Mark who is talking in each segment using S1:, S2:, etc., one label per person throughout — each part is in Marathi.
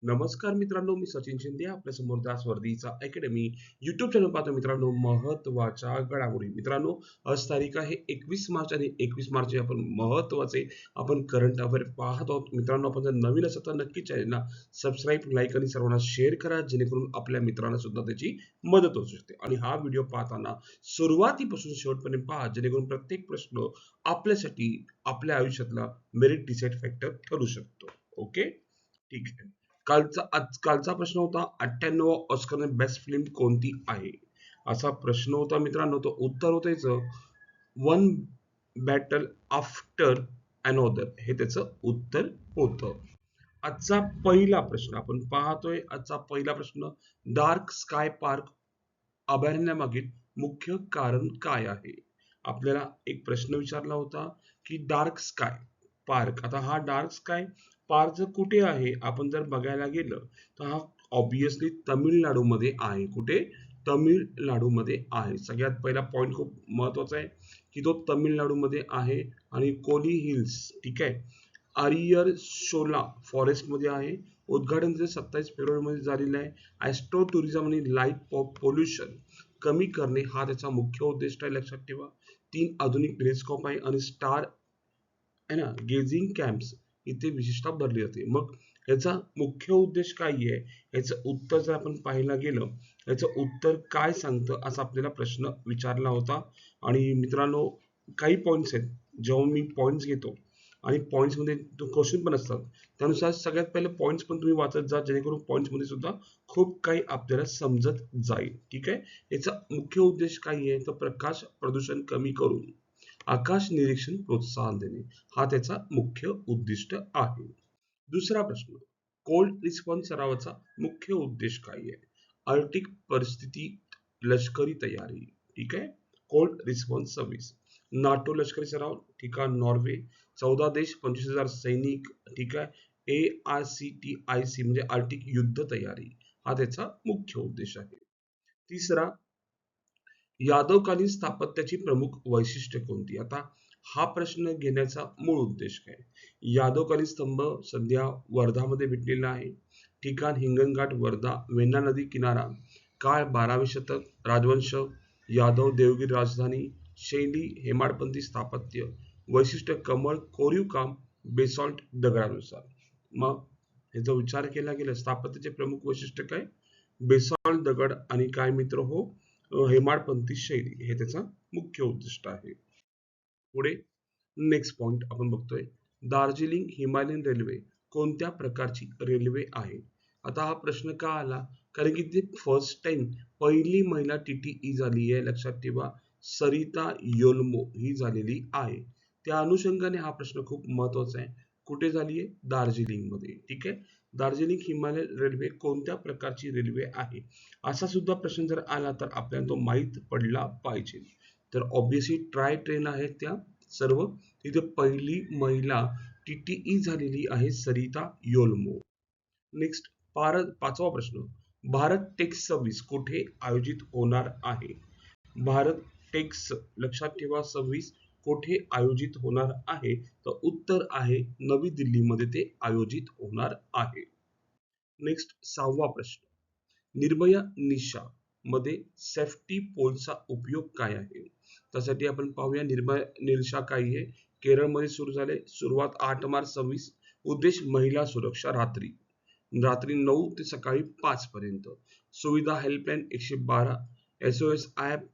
S1: नमस्कार मित्रांनो, मी सचिन शिंदे आपल्या समोर दास वर्दीचा अकॅडमी युट्यूब चॅनल पाहतो. मित्रांनो, महत्त्वाच्या घडामोडी. मित्रांनो, आज तारीख आहे 21 मार्च आणि 21 मार्च आपण महत्त्वाचे करंट अफेअर पाहत आहोत. मित्रांनो, आपण जर नवीन असाल तर नक्की चॅनलला सबस्क्राईब, लाईक आणि सर्वांना शेअर करा, जेणेकरून आपल्या मित्रांना सुद्धा त्याची मदत होऊ शकते. आणि हा व्हिडिओ पाहताना सुरुवातीपासून शेवटपर्यंत पहा, जेणेकरून प्रत्येक प्रश्न आपल्यासाठी आपल्या आयुष्यातला मेरिट डिसाइड फॅक्टर ठरू शकतो. ओके, ठीक आहे. कालचा प्रश्न होता 98 ऑस्कर बेस्ट फिल्म कोणती आहे, असा प्रश्न होता मित्रांनो. तो उत्तर होतं याचं वन बॅटल आफ्टर अनोदर, हे त्याचं उत्तर होतं. आजचा पहिला प्रश्न आपण पाहतोय. आजचा पहिला प्रश्न, डार्क स्काय पार्क अभयारण्यामागील मुख्य कारण काय आहे. आपल्याला एक प्रश्न विचारला होता की डार्क स्काय पार्क, आता हा डार्क स्काय पार्क कुठे आहे, आपण जर बघायला गेलं तर हा ऑब्विसली तामिळनाडूमध्ये आहे. कुठे? तामिळनाडूमध्ये आहे. सगळ्यात पहिला पॉइंट खूप महत्वाचा आहे की तो तामिळनाडूमध्ये आहे. आणि कोली हिल्स, ठीक आहे, आरियरशोला फॉरेस्ट मध्ये आहे. उद्घाटन 27 फेब्रुवारी मध्ये झालेलं आहे. ॲस्ट्रो टुरिझम आणि लाईट पोल्युशन कमी करणे हा त्याचा मुख्य उद्दिष्ट आहे, लक्षात ठेवा. 3 आधुनिक टेलिस्कोप आहे आणि स्टार आहे ना गेजिंग कॅम्प्स इथे विशेषतः भरली जाते. मग याचा मुख्य उद्देश काय आहे, याचं उत्तर जर आपण पाहायला गेलं, याचं उत्तर काय सांगतं असा आपल्याला प्रश्न विचारला होता. आणि मित्रांनो, काही पॉइंट्स आहेत, जेव्हा मी पॉइंट्स घेतो आणि पॉइंट्स मध्ये क्वेश्चन पण असतात, त्यानुसार सगळ्यात पहिले पॉइंट्स पण तुम्ही वाचत जा, जेणेकरून पॉइंट्स मध्ये सुद्धा खूप काही आपल्याला समजत जाईल. ठीक आहे. याचा मुख्य उद्देश काय आहे, तर प्रकाश प्रदूषण कमी करून आकाश निरीक्षण प्रोत्साहन देणे हा त्याचा मुख्य उद्दिष्ट आहे. दुसरा प्रश्न, कोल्ड रिस्पॉन्स सरावाचा मुख्य उद्देश काय आहे. आर्टिक परिस्थिती लष्करी तयारी, ठीक आहे. कोल्ड रिस्पॉन्स सर्व्हिस, नाटो लष्करी सराव, ठीक आहे, नॉर्वे, 14 देश 25,000 सैनिक, ठीक आहे. ARCTIC म्हणजे आर्टिक युद्ध तयारी हा त्याचा मुख्य उद्देश आहे. तिसरा, यादवकालीन स्थापत्याची प्रमुख वैशिष्ट्ये कोणती. आता हा प्रश्न घेण्याचा मूळ उद्देश काय. यादवकालीन स्तंभ सध्या वर्धामध्ये भेटलेला आहे. ठिकाण हिंगणघाट वर्धा, वेण्णा नदी किनारा, काळ 12वे शतक, राजवंश, यादव देवगिरी राजधानी, शैली हेमाडपंथी स्थापत्य, वैशिष्ट्य कमळ कोरीव काम, बेसॉल्ट दगडानुसार. मग ह्याचा विचार केला गेला, स्थापत्याचे प्रमुख वैशिष्ट्य काय, बेसॉल्ट दगड आणि काय मित्र हो, हेमाडपंथी शैली, हे त्याचा मुख्य उद्दिष्ट आहे. पुढे नेक्स्ट पॉइंट आपण बघतोय, दार्जिलिंग हिमालयन रेल्वे कोणत्या प्रकारची रेल्वे आहे. आता हा प्रश्न का आला, कारण की ते फर्स्ट टाइम पहिली महिला TTE झाली आहे, लक्षात ठेवा. सरिता योल्मो ही झालेली आहे. त्या अनुषंगाने हा प्रश्न खूप महत्वाचा आहे. कुठे झाली आहे, दार्जिलिंग मध्ये, ठीक आहे. दार्जिलिंग हिमालयन रेल्वे कोणत्या प्रकारची रेल्वे आहे, असा सुद्धा प्रश्न जर आला तर आपल्याला तो माहित पडला पाहिजे. तर ऑब्विसली ट्राय ट्रेन आहेत त्या सर्व. तिथे पहिली महिला TTE झालेली आहे सरिता योल्मो. नेक्स्ट, पाचवा प्रश्न, भारत टेक्स 26 कुठे आयोजित होणार आहे. भारत टेक्स, लक्षात ठेवा, 26 कोठे आयोजित होणार आहे, तर उत्तर आहे नवी दिल्लीमध्ये ते आयोजित होणार आहे. नेक्स्ट, सहावा प्रश्न, निर्भया निशा मध्ये सेफ्टी पोलचा उपयोग काय आहे. त्यासाठी आपण पाहूया निर्भया निशा काय आहे. केरळमध्ये सुरू झाले, सुरुवात 8 मार्च 26, उद्देश महिला सुरक्षा, रात्री रात्री 9 ते सकाळी 5 पर्यंत, सुविधा helpline 112, SOS app,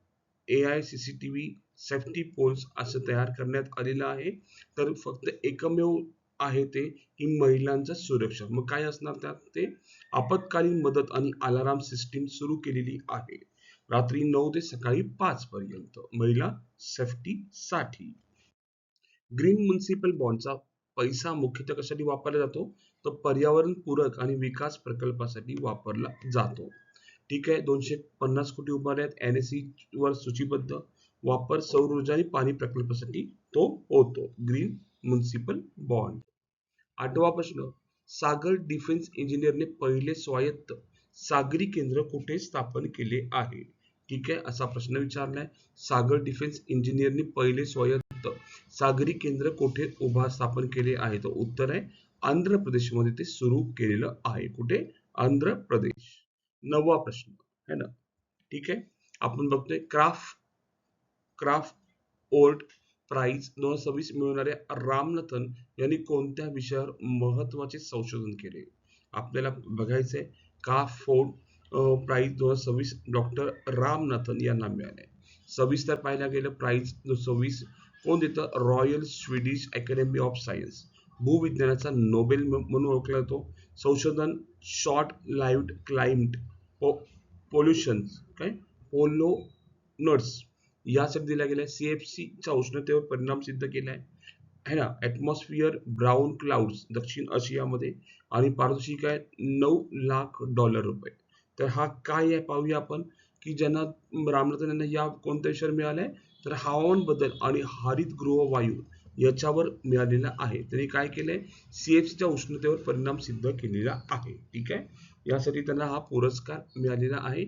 S1: AI CCTV, safety poles असं तयार करण्यात आलेलं आहे. तर फक्त एकमेव आहे ते की महिलांचा सुरक्षा. मग काय असणार त्यात, ते आपत्कालीन मदत आणि अलार्म सिस्टीम सुरू केलेली आहे, रात्री 9 ते सकाळी 5 पर्यंत, महिला सेफ्टी साठी. ग्रीन म्युनिसिपल बॉन्डचा पैसा मुख्यतः कशासाठी वापरला जातो, तर पर्यावरण पूरक आणि विकास प्रकल्पासाठी वापरला जातो. ठीक आहे. 250 कोटी उभारले आहेत, NSE वर सूचीबद्ध. वापर सौर ऊर्जा आणि पाणी प्रकल्पासाठी तो होतो, ग्रीन म्युनिसिपल बॉन्ड. आठवा प्रश्न, सागर डिफेन्स इंजिनियरने पहिले स्वायत्त सागरी केंद्र कुठे स्थापन केले आहे. ठीक आहे, असा प्रश्न विचारलाय. सागर डिफेन्स इंजिनियरने पहिले स्वायत्त सागरी केंद्र कुठे स्थापन केले आहे, तर उत्तर आहे आंध्र प्रदेशमध्ये ते सुरू केलेलं आहे. कुठे? आंध्र प्रदेश. 9वा प्रश्न है ना. ठीक आहे. आपण बघतोय क्राफ्ट ओल्ड प्राइज 2026 मिळवणाऱ्या रामनाथन यांनी कोणत्या विषयावर महत्वाचे संशोधन केले? आपल्याला बघायचंय का फोर्ड प्राइज 2026 डॉक्टर रामनाथन यांना मिळाले. सविस्तर पाहायला गेलं प्राइज 2026 कोण देतं? Royal Swedish Academy of Science. भूविज्ञानाचा नोबेल म्हणून ओळखला जातो. संशोधन शॉर्ट लाईव्ड क्लाइमेट पोल्युशन काय पोलो नट्स यासाठी दिला गेलाय. CFC च्या उष्णतेवर परिणाम सिद्ध केलाय है ना. ऍटमॉस्फिअर ब्राऊन क्लाउड्स दक्षिण आशियामध्ये आणि पारितोषिक आहे $9,00,000. तर हा काय आहे पाहूया आपण की ज्यांना रामनाथन यांना या कोणत्या विषयावर मिळालंय तर हवामान बदल आणि हरितगृह वायू याच्यावर मिळालेला आहे. त्यांनी काय केलंय? CFC च्या उष्णतेवर परिणाम सिद्ध केलेला आहे. ठीक आहे. यासाठी त्यांना हा पुरस्कार मिळालेला आहे.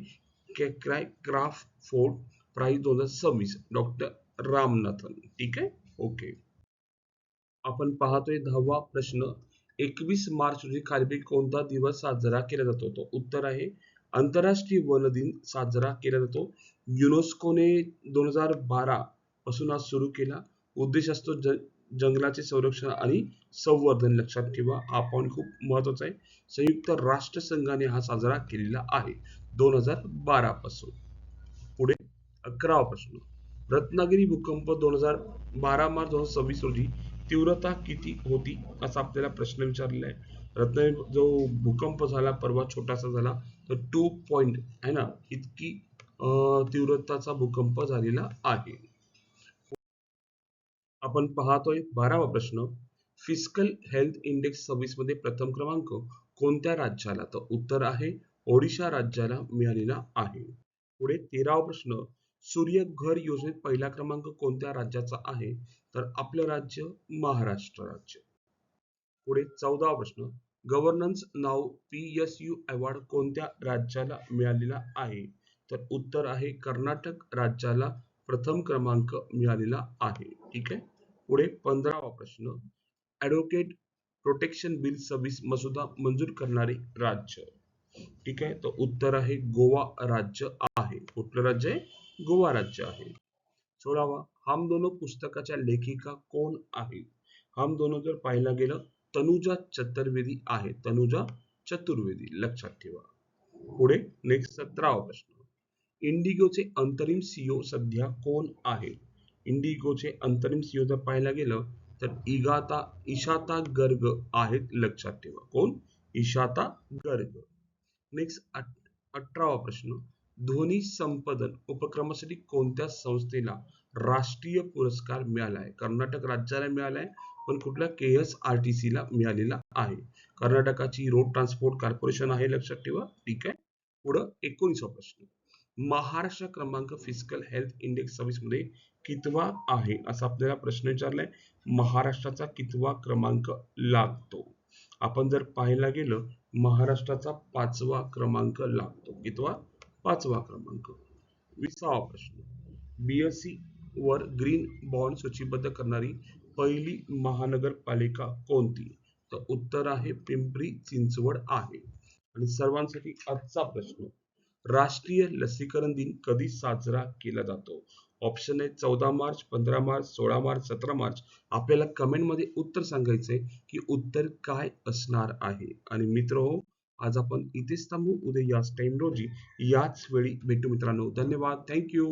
S1: Crafoord prize 2026 doctor Ramanathan. ठीक आहे. ओके. आपण पाहतोय 10वा प्रश्न. 21 मार्च रोजी खालीलपैकी कोणता दिवस साजरा केला जातो? तो उत्तर आहे आंतरराष्ट्रीय वन दिन साजरा केला जातो. युनेस्कोने 2012 पासून आज सुरू केला. उद्देश असतो जंगलाचे संरक्षण आणि संवर्धन. लक्षात ठेवा हा पॉइंट खूप महत्वाचा आहे. संयुक्त राष्ट्र संघाने हा साजरा केलेला आहे 2012 पासून. पुढे 11वा प्रश्न. रत्नागिरी भूकंप 2012 मार्च 2026 रोजी तीव्रता किती होती असा आपल्याला प्रश्न विचारलेला आहे. रत्नागिरी जो भूकंप झाला परवा छोटासा झाला तर 2 पॉइंट आहे ना इतकी तीव्रताचा भूकंप झालेला आहे. आपण पाहतोय 12वा प्रश्न. फिस्कल हेल्थ इंडेक्स 26 मध्ये प्रथम क्रमांक कोणत्या राज्याला? तर उत्तर आहे ओडिशा राज्याला मिळालेला आहे. पुढे 13वा प्रश्न. सूर्यघर योजनेत पहिला क्रमांक कोणत्या राज्याचा आहे? तर आपलं राज्य महाराष्ट्र राज्य. पुढे 14वा प्रश्न. गव्हर्नन्स नाव PSU अवॉर्ड कोणत्या राज्याला मिळालेला आहे? तर उत्तर आहे कर्नाटक राज्याला प्रथम क्रमांक मिळालेला आहे. ठीक आहे. पुढे 15वा प्रश्न. ॲडव्होकेट प्रोटेक्शन बिल 26 मसुदा मंजूर करणारे राज्य. ठीक आहे. तर उत्तर आहे गोवा राज्य आहे. कुठलं राज्य आहे? गोवा राज्य आहे. 16वा. हम दोनो पुस्तकाच्या लेखिका कोण आहेत? हम दोनो जर पाहायला गेलं तनुजा चतुर्वेदी आहे. तनुजा चतुर्वेदी लक्षात ठेवा. पुढे नेक्स्ट 17वा प्रश्न. इंडिगोचे अंतरिम CEO सध्या कोण आहे? इंडिगोचे अंतरिम CEO जर पाहायला गेलं तर इशाता गर्ग आहेत. लक्षात ठेवा. कोण? इशाता गर्ग. नेक्स्ट 18वा प्रश्न. ध्वनी संपदन उपक्रमासाठी कोणत्या संस्थेला राष्ट्रीय पुरस्कार मिळालाय? कर्नाटक राज्याला मिळालाय पण कुठल्या KSRTC ला मिळालेला आहे. कर्नाटकाची रोड ट्रान्सपोर्ट कॉर्पोरेशन आहे. लक्षात ठेवा. ठीक आहे. पुढं 19वा प्रश्न. महाराष्ट्र क्रमांक फिस्कल हेल्थ इंडेक्स 26 मध्ये कितवा आहे असा आपल्याला प्रश्न विचारलाय. महाराष्ट्राचा कितवा क्रमांक लागतो? आपण जर पाहायला गेलं महाराष्ट्राचा 5वा क्रमांक लागतो. कितवा? 5वा क्रमांक. 20वा प्रश्न. BSE वर ग्रीन बॉन्ड सूचीबद्ध करणारी पहिली महानगरपालिका कोणती? तर उत्तर आहे पिंपरी चिंचवड आहे. आणि सर्वांसाठी आजचा प्रश्न. राष्ट्रीय लसीकरण दिन कधी साजरा केला जातो? ऑप्शन आहे 14 मार्च, 15 मार्च, 16 मार्च, 17 मार्च. आपल्याला कमेंट मध्ये उत्तर सांगायचंय की उत्तर काय असणार आहे. आणि मित्रहो आज आपण इथेच थांबू. उद्या याच टाइम रोजी याच वेळी भेटू मित्रांनो. धन्यवाद. थँक्यू.